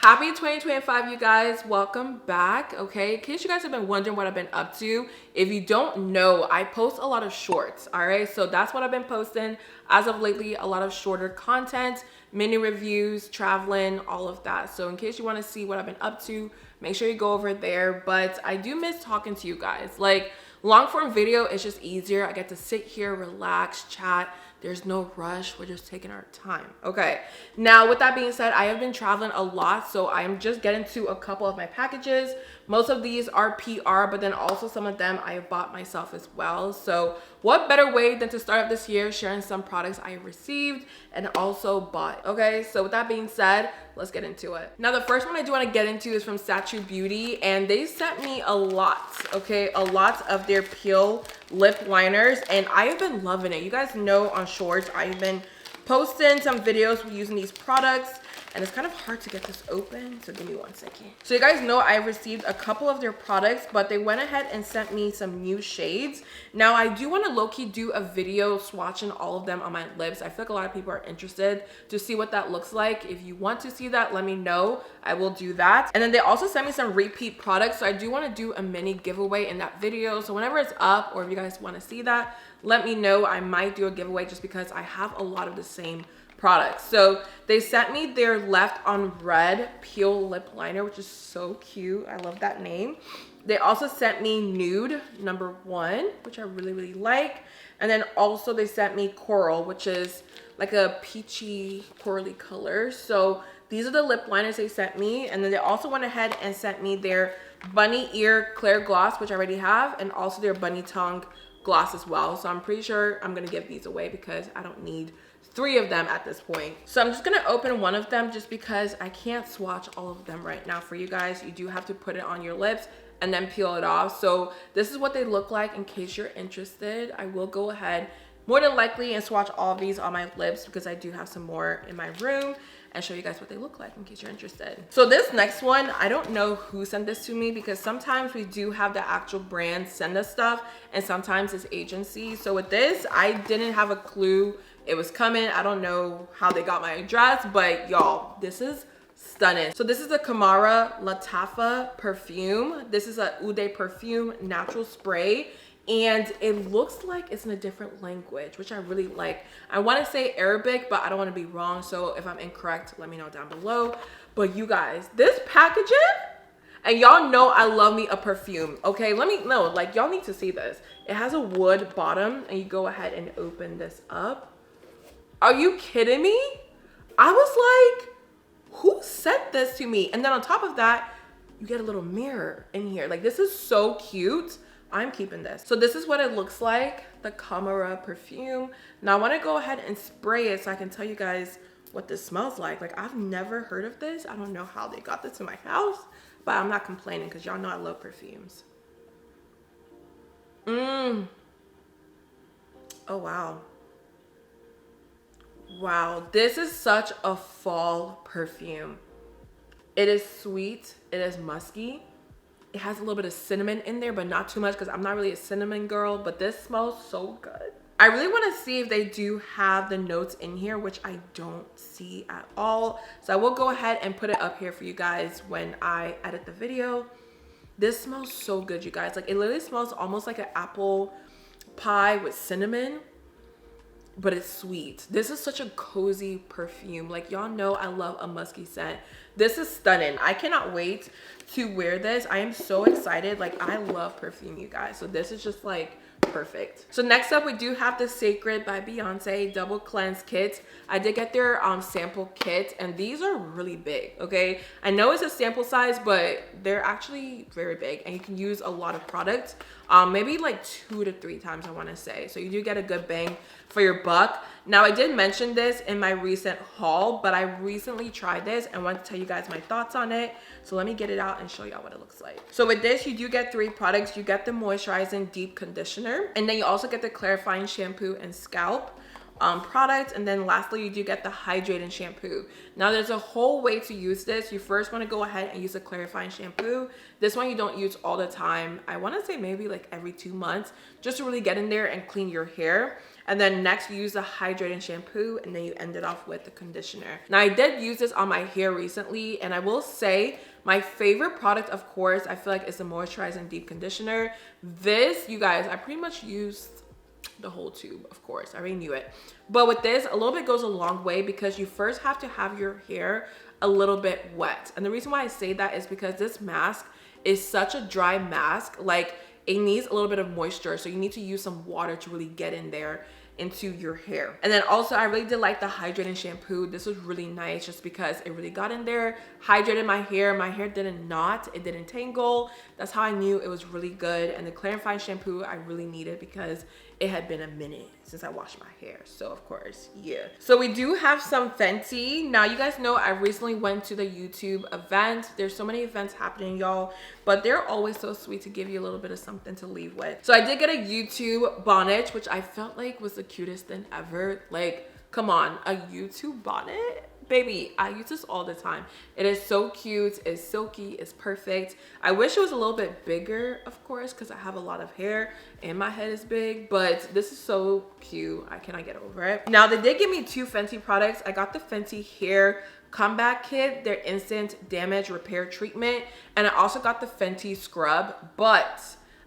Happy 2025, you guys. Welcome back. Okay, in case you guys have been wondering what I've been up to, if you don't know, I post a lot of shorts. All right, so that's what I've been posting as of lately. A lot of shorter content, mini reviews, traveling, all of that. So in case you want to see what I've been up to, make sure you go over there. But I do miss talking to you guys. Like, long form video is just easier. I get to sit here, relax, chat. There's no rush. We're just taking our time. Okay. Now, with that being said, I have been traveling a lot, so I am just getting to a couple of my packages. Most of these are PR, but then also some of them I have bought myself as well. So what better way than to start off this year sharing some products I received and also bought. Okay, so with that being said, let's get into it. Now, the first one I do want to get into is from CHICHI Beauty, and they sent me a lot, okay, a lot of their peel lip liners, and I have been loving it. You guys know on shorts I've been posting some videos using these products, and it's kind of hard to get this open, so give me 1 second. So you guys know I received a couple of their products, but they went ahead and sent me some new shades. Now, I do want to low-key do a video swatching all of them on my lips. I feel like a lot of people are interested to see what that looks like. If you want to see that, let me know. I will do that. And then they also sent me some repeat products, so I do want to do a mini giveaway in that video. So whenever it's up, or if you guys want to see that, let me know. I might do a giveaway just because I have a lot of the same products. So they sent me their Left on Red peel lip liner, which is so cute. I love that name. They also sent me Nude #1, which I really like. And then also they sent me Coral, which is like a peachy corally color. So these are the lip liners they sent me. And then they also went ahead and sent me their Bunny Ear Clear Gloss, which I already have, and also their Bunny Tongue gloss as well. So I'm pretty sure I'm gonna give these away because I don't need 3 of them at this point. So I'm just gonna open one of them just because I can't swatch all of them right now for you guys. You do have to put it on your lips and then peel it off. So this is what they look like in case you're interested. I will go ahead more than likely and swatch all of these on my lips because I do have some more in my room and show you guys what they look like in case you're interested. So this next one, I don't know who sent this to me because sometimes we do have the actual brand send us stuff and sometimes it's agencies. So with this, I didn't have a clue it was coming. I don't know how they got my address, but y'all, this is stunning. So this is the Kamara Latafa perfume. This is a Ude perfume natural spray, and it looks like it's in a different language, which I really like. I want to say Arabic, but I don't want to be wrong. So if I'm incorrect, let me know down below. But you guys, this packaging, and y'all know I love me a perfume. Okay, let me know. Like, y'all need to see this. It has a wood bottom, and you go ahead and open this up. Are you kidding me? I was like, who sent this to me? And then on top of that, you get a little mirror in here. Like, this is so cute. I'm keeping this. So this is what it looks like, the Kamara perfume. Now I want to go ahead and spray it so I can tell you guys what this smells like. Like, I've never heard of this. I don't know how they got this in my house, but I'm not complaining because y'all know I love perfumes. Oh, wow. Wow, this is such a fall perfume. It is sweet, it is musky. It has a little bit of cinnamon in there, but not too much because I'm not really a cinnamon girl, but this smells so good. I really want to see if they do have the notes in here, which I don't see at all. So I will go ahead and put it up here for you guys when I edit the video. This smells so good, you guys. Like, it literally smells almost like an apple pie with cinnamon, but it's sweet. This is such a cozy perfume. Like, y'all know I love a musky scent. This is stunning. I cannot wait to wear this. I am so excited. Like, I love perfume, you guys. So this is just like perfect. So next up, we do have the Sacred by Beyonce Double Cleanse Kit. I did get their sample kit, and these are really big, okay? I know it's a sample size, but they're actually very big, and you can use a lot of product. Maybe like 2 to 3 times, I want to say. So you do get a good bang for your buck. Now, I did mention this in my recent haul, but I recently tried this and want to tell you guys my thoughts on it. So let me get it out and show y'all what it looks like. So with this, you do get 3 products. You get the moisturizing deep conditioner, and then you also get the clarifying shampoo and scalp product, and then lastly you do get the hydrating shampoo. Now, there's a whole way to use this. You first want to go ahead and use a clarifying shampoo. This one you don't use all the time. I want to say maybe like every 2 months, just to really get in there and clean your hair. And then next you use the hydrating shampoo, and then you end it off with the conditioner. Now I did use this on my hair recently, and I will say my favorite product, of course, I feel like is the moisturizing deep conditioner. This, you guys, I pretty much used the whole tube, of course, I already knew it. But with this, a little bit goes a long way because you first have to have your hair a little bit wet. And the reason why I say that is because this mask is such a dry mask, like it needs a little bit of moisture, so you need to use some water to really get in there into your hair. And then also I really did like the hydrating shampoo. This was really nice just because it really got in there, hydrated my hair. My hair didn't knot, it didn't tangle. That's how I knew it was really good. And the clarifying shampoo I really needed because it had been a minute since I washed my hair. So of course, yeah. So we do have some Fenty. Now you guys know I recently went to the YouTube event. There's so many events happening, y'all, but they're always so sweet to give you a little bit of something to leave with. So I did get a YouTube bonnet, which I felt like was the cutest thing ever. Like, come on, a YouTube bonnet? Baby, I use this all the time. It is so cute, it's silky, it's perfect. I wish it was a little bit bigger, of course, because I have a lot of hair and my head is big, but this is so cute. I cannot get over it. Now, they did give me 2 Fenty products. I got the Fenty Hair Comeback Kit, their instant damage repair treatment, and I also got the Fenty Scrub, but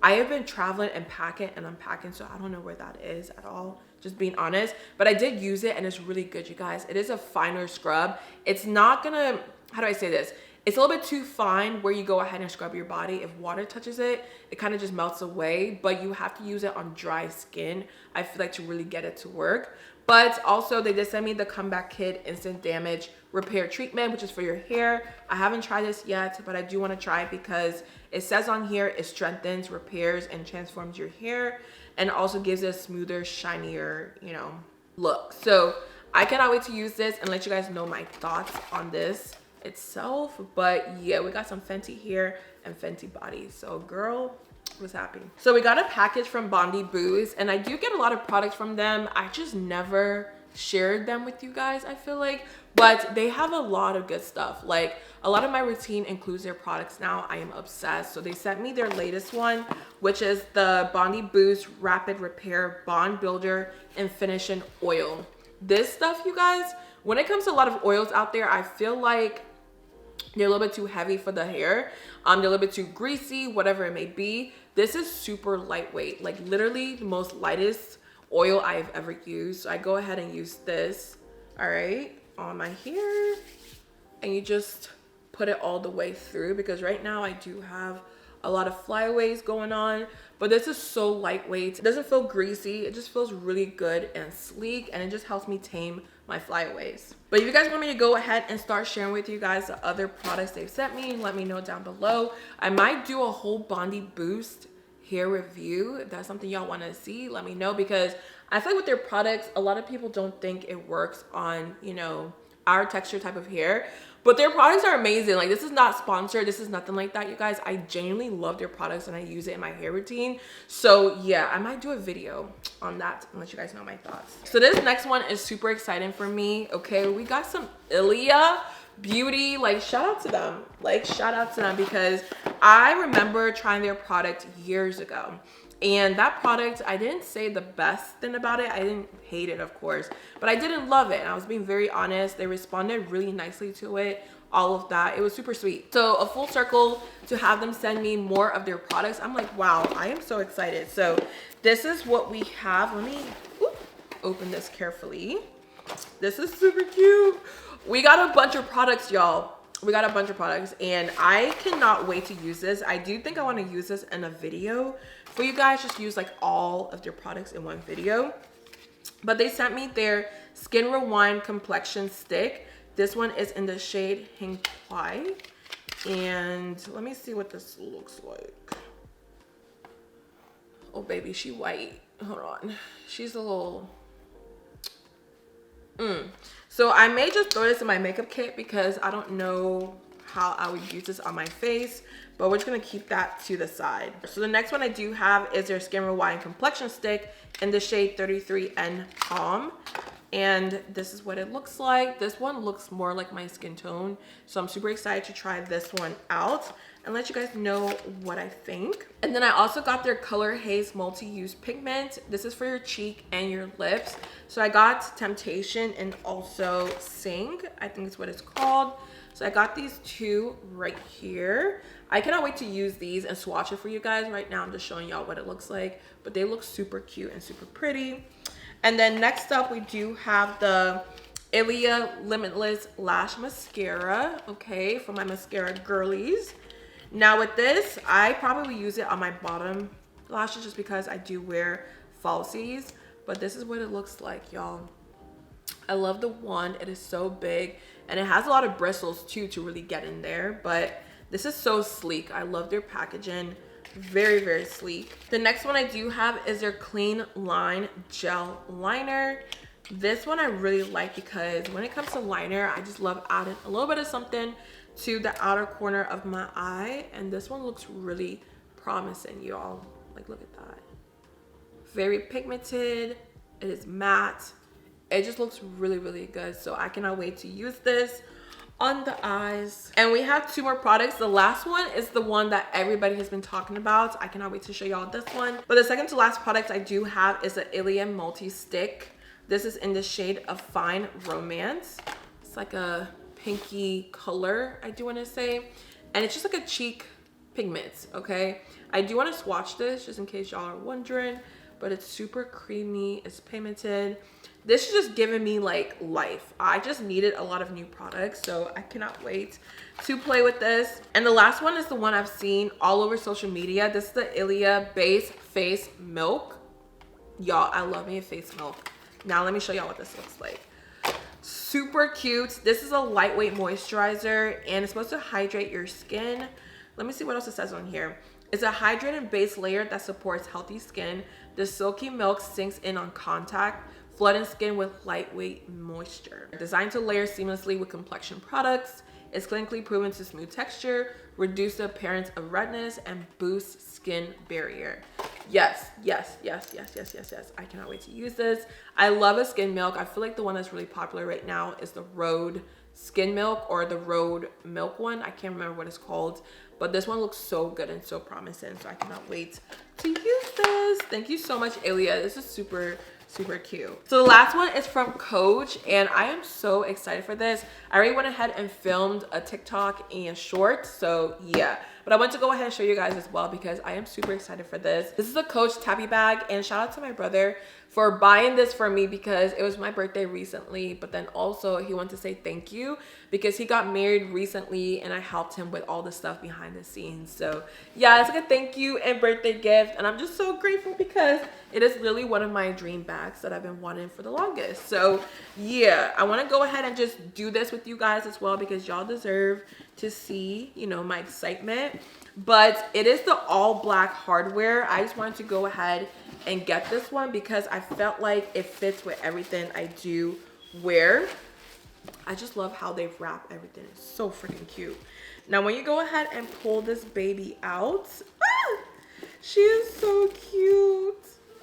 I have been traveling and packing and unpacking, so I don't know where that is at all, just being honest. But I did use it and it's really good, you guys. It is a finer scrub. It's not gonna, how do I say this? It's a little bit too fine where you go ahead and scrub your body. If water touches it, it kind of just melts away, but you have to use it on dry skin, I feel like, to really get it to work. But also they did send me the Comeback Kit Instant Damage Repair Treatment, which is for your hair. I haven't tried this yet, but I do want to try it because it says on here it strengthens, repairs, and transforms your hair, and also gives it a smoother, shinier, you know, look. So I cannot wait to use this and let you guys know my thoughts on this itself. But yeah, we got some Fenty hair and Fenty body. So girl, was happy. So we got a package from Bondi Booze, and I do get a lot of products from them. I just never shared them with you guys, I feel like, but they have a lot of good stuff. Like, a lot of my routine includes their products now. I am obsessed. So they sent me their latest one, which is the Bondi Boost Rapid Repair Bond Builder and Finishing Oil. This stuff, you guys, when it comes to a lot of oils out there, I feel like they're a little bit too heavy for the hair. They're a little bit too greasy, whatever it may be. This is super lightweight, like literally the most lightest oil I've ever used. So I go ahead and use this, all right, on my hair, and you just put it all the way through, because right now I do have a lot of flyaways going on, but this is so lightweight. It doesn't feel greasy. It just feels really good and sleek, and it just helps me tame my flyaways. But if you guys want me to go ahead and start sharing with you guys the other products they've sent me, let me know down below. I might do a whole Bondi Boost hair review. If that's something y'all want to see, let me know, because I feel like with their products, a lot of people don't think it works on, you know, our texture type of hair, but their products are amazing. Like, this is not sponsored, this is nothing like that, you guys. I genuinely love their products and I use it in my hair routine. So yeah, I might do a video on that and let you guys know my thoughts. So this next one is super exciting for me. Okay, we got some Ilia Beauty. Like, shout out to them. Like, shout out to them, because I remember trying their product years ago, and that product, I didn't say the best thing about it. I didn't hate it, of course, but I didn't love it, and I was being very honest. They responded really nicely to it, all of that. It was super sweet. So a full circle to have them send me more of their products. I'm like, wow, I am so excited. So this is what we have. Let me open this carefully. This is super cute. We got a bunch of products, y'all. We got a bunch of products, and I cannot wait to use this. I do think I want to use this in a video for you guys, just use like all of their products in one video. But they sent me their Skin Rewind Complexion Stick. This one is in the shade Hing Kwai, and let me see what this looks like. Oh baby, she white. Hold on, she's a little So I may just throw this in my makeup kit, because I don't know how I would use this on my face, but we're just gonna keep that to the side. So the next one I do have is their Skin Rewind Complexion Stick in the shade 33N Calm. and this is what it looks like. This one looks more like my skin tone, so I'm super excited to try this one out and let you guys know what I think. And then I also got their Color Haze multi-use pigment. This is for your cheek and your lips. So I got Temptation and also Sing, I think is what it's called. So I got these two right here. I cannot wait to use these and swatch it for you guys. Right now I'm just showing y'all what it looks like, but they look super cute and super pretty. And then next up we do have the Ilia Limitless Lash Mascara, okay, for my mascara girlies. Now with this, I probably use it on my bottom lashes just because I do wear falsies, but this is what it looks like, y'all. I love the wand. It is so big and it has a lot of bristles too to really get in there, but this is so sleek. I love their packaging. Very, very sleek. The next one I do have is their Clean Line Gel Liner. This one I really like because when it comes to liner, I just love adding a little bit of something to the outer corner of my eye, and this one looks really promising, y'all. Like, look at that. Very pigmented. It is matte. It just looks really, really good, so I cannot wait to use this on the eyes. And we have two more products. The last one is the one that everybody has been talking about. I cannot wait to show y'all this one. But the second to last product I do have is the Ilia Multi-Stick. This is in the shade of Fine Romance. It's like a pinky color, I do want to say, and it's just like a cheek pigment, okay? I do want to swatch this just in case y'all are wondering, but it's super creamy. It's pigmented. This is just giving me like life. I just needed a lot of new products, so I cannot wait to play with this. And the last one is the one I've seen all over social media. This is the Ilia Base Face Milk. Y'all, I love me a face milk. Now let me show y'all what this looks like. Super cute. This is a lightweight moisturizer and it's supposed to hydrate your skin. Let me see what else it says on here. It's a hydrating base layer that supports healthy skin. The silky milk sinks in on contact, flooding skin with lightweight moisture. Designed to layer seamlessly with complexion products, it's clinically proven to smooth texture, reduce the appearance of redness, and boost skin barrier. Yes, yes, yes, yes, yes, yes, yes. I cannot wait to use this. I love a skin milk. I feel like the one that's really popular right now is the Rhode Skin Milk or the Rhode Milk one. I can't remember what it's called, but this one looks so good and so promising, so I cannot wait to use this. Thank you so much, Ilia. This is super cute. So the last one is from Coach, and I am so excited for this. I already went ahead and filmed a TikTok and short, so yeah, but I want to go ahead and show you guys as well because I am super excited for this. This is a Coach tappy bag, and shout out to my brother for buying this for me because it was my birthday recently, but then also he wanted to say thank you because he got married recently and I helped him with all the stuff behind the scenes. So yeah, it's like a thank you and birthday gift, and I'm just so grateful because it is literally one of my dream bags that I've been wanting for the longest. So yeah, I want to go ahead and just do this with you guys as well because y'all deserve to see, you know, my excitement. But it is the all black hardware. I just wanted to go ahead and get this one because I felt like it fits with everything I do wear. I just love how they wrap everything. It's so freaking cute. Now when you go ahead and pull this baby out, she is so cute.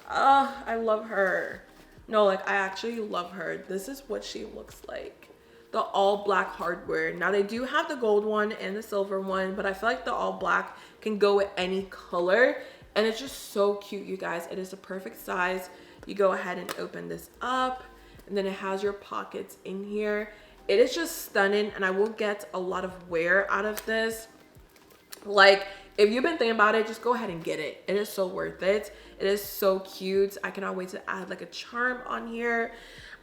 I love her. No, like I actually love her. This is what she looks like. The all black hardware. Now they do have the gold one and the silver one, but I feel like the all black can go with any color, and it's just so cute, you guys. It is the perfect size. You go ahead and open this up, and then it has your pockets in here. It is just stunning, and I will get a lot of wear out of this. Like, if you've been thinking about it, just go ahead and get it. It is so worth it. It is so cute. I cannot wait to add like a charm on here.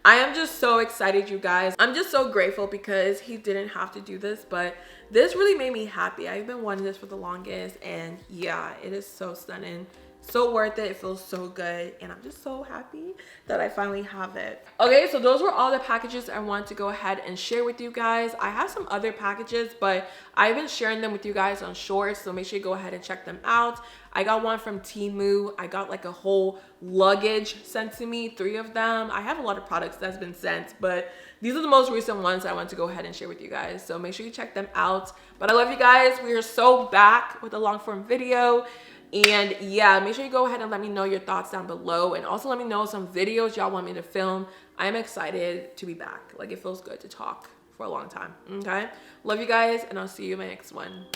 I am just so excited, you guys. I'm just so grateful because he didn't have to do this, but this really made me happy. I've been wanting this for the longest, and yeah, it is so stunning. So worth it. It feels so good, and I'm just so happy that I finally have it. Okay, so those were all the packages I wanted to go ahead and share with you guys. I have some other packages, but I've been sharing them with you guys on shorts, so make sure you go ahead and check them out. I got one from Temu. I got like a whole luggage sent to me, 3 of them. I have a lot of products that's been sent, but these are the most recent ones I want to go ahead and share with you guys, so make sure you check them out. But I love you guys. We are so back with a long form video. And yeah, make sure you go ahead and let me know your thoughts down below, and also let me know some videos y'all want me to film. I am excited to be back. Like, it feels good to talk for a long time. Okay, love you guys, and I'll see you in my next one.